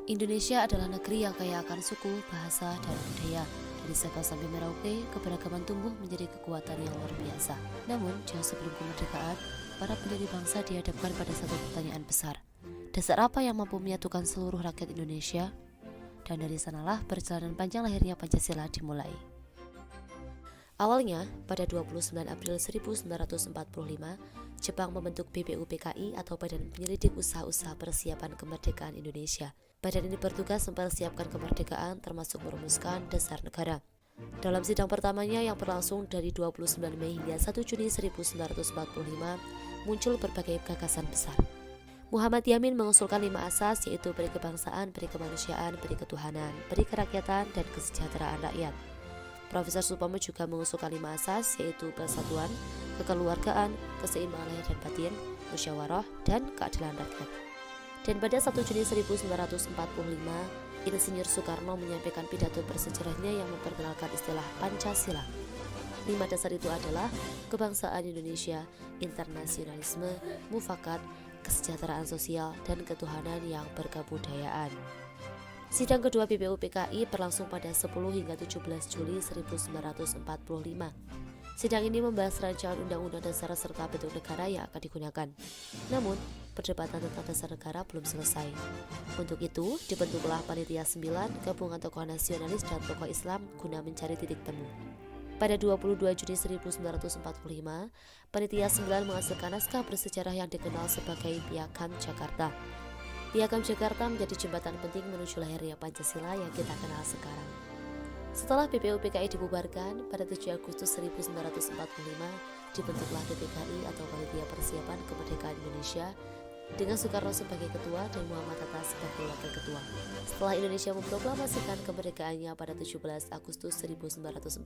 Indonesia adalah negeri yang kaya akan suku, bahasa, dan budaya. Dari Sabah sampai Merauke, keberagaman tumbuh menjadi kekuatan yang luar biasa. Namun, jauh sebelum kemerdekaan, para pendiri bangsa dihadapkan pada satu pertanyaan besar. Dasar apa yang mampu menyatukan seluruh rakyat Indonesia? Dan dari sanalah perjalanan panjang lahirnya Pancasila dimulai. Awalnya, pada 29 April 1945, Jepang membentuk BPUPKI atau Badan Penyelidik Usaha-Usaha Persiapan Kemerdekaan Indonesia. Badan ini bertugas mempersiapkan kemerdekaan termasuk merumuskan dasar negara. Dalam sidang pertamanya yang berlangsung dari 29 Mei hingga 1 Juni 1945, muncul berbagai gagasan besar. Muhammad Yamin mengusulkan 5 asas, yaitu peri kebangsaan, peri kemanusiaan, peri ketuhanan, peri kerakyatan, dan kesejahteraan rakyat. Profesor Supomo juga mengusulkan 5 asas, yaitu persatuan, kekeluargaan, keseimbangan lahir dan batin, musyawarah, dan keadilan rakyat. Dan pada 1 Juni 1945, Insinyur Soekarno menyampaikan pidato bersejarahnya yang memperkenalkan istilah Pancasila. 5 dasar itu adalah kebangsaan Indonesia, internasionalisme, mufakat, kesejahteraan sosial, dan ketuhanan yang berkebudayaan. Sidang kedua BPUPKI berlangsung pada 10 hingga 17 Juli 1945. Sidang ini membahas rancangan undang-undang dasar serta bentuk negara yang akan digunakan. Namun, perdebatan tentang dasar negara belum selesai. Untuk itu, dibentuklah Panitia 9, gabungan tokoh nasionalis dan tokoh Islam guna mencari titik temu. Pada 22 Juni 1945, Panitia 9 menghasilkan naskah bersejarah yang dikenal sebagai Piagam Jakarta. Piagam Jakarta menjadi jembatan penting menuju lahirnya Pancasila yang kita kenal sekarang. Setelah BPUPKI dibubarkan, pada 7 Agustus 1945, dibentuklah PPKI atau Panitia Persiapan Kemerdekaan Indonesia dengan Soekarno sebagai ketua dan Muhammad Hatta sebagai wakil ketua. Setelah Indonesia memproklamasikan kemerdekaannya pada 17 Agustus 1945,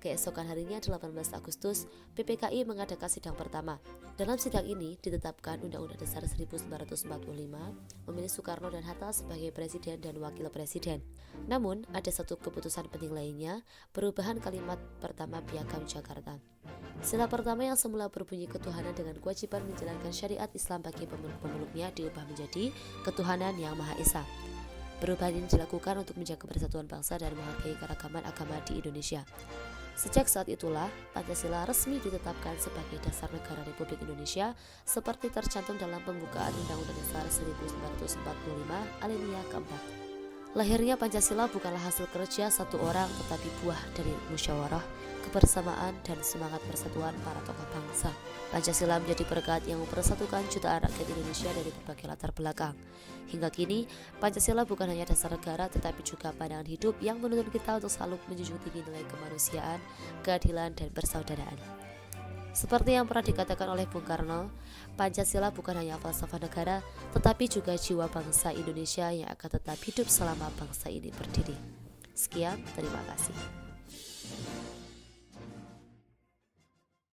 keesokan harinya 18 Agustus, PPKI mengadakan sidang pertama. Dalam sidang ini ditetapkan Undang-Undang Dasar 1945, memilih Soekarno dan Hatta sebagai presiden dan wakil presiden. Namun, ada satu keputusan penting lainnya, perubahan kalimat pertama Piagam Jakarta. Sila pertama yang semula berbunyi ketuhanan dengan kewajiban menjalankan syariat Islam bagi pemeluk-pemeluknya diubah menjadi ketuhanan yang Maha Esa. Perubahan ini dilakukan untuk menjaga persatuan bangsa dan menghargai keragaman agama di Indonesia. Sejak saat itulah, Pancasila resmi ditetapkan sebagai dasar negara Republik Indonesia seperti tercantum dalam pembukaan Undang-Undang Dasar 1945 alinea keempat. Lahirnya Pancasila bukanlah hasil kerja satu orang tetapi buah dari musyawarah, kebersamaan, dan semangat persatuan para tokoh bangsa. Pancasila menjadi berkat yang mempersatukan jutaan rakyat Indonesia dari berbagai latar belakang. Hingga kini, Pancasila bukan hanya dasar negara tetapi juga pandangan hidup yang menuntun kita untuk selalu menjunjung tinggi nilai kemanusiaan, keadilan, dan persaudaraan. Seperti yang pernah dikatakan oleh Bung Karno, Pancasila bukan hanya falsafah negara, tetapi juga jiwa bangsa Indonesia yang akan tetap hidup selama bangsa ini berdiri. Sekian, terima kasih.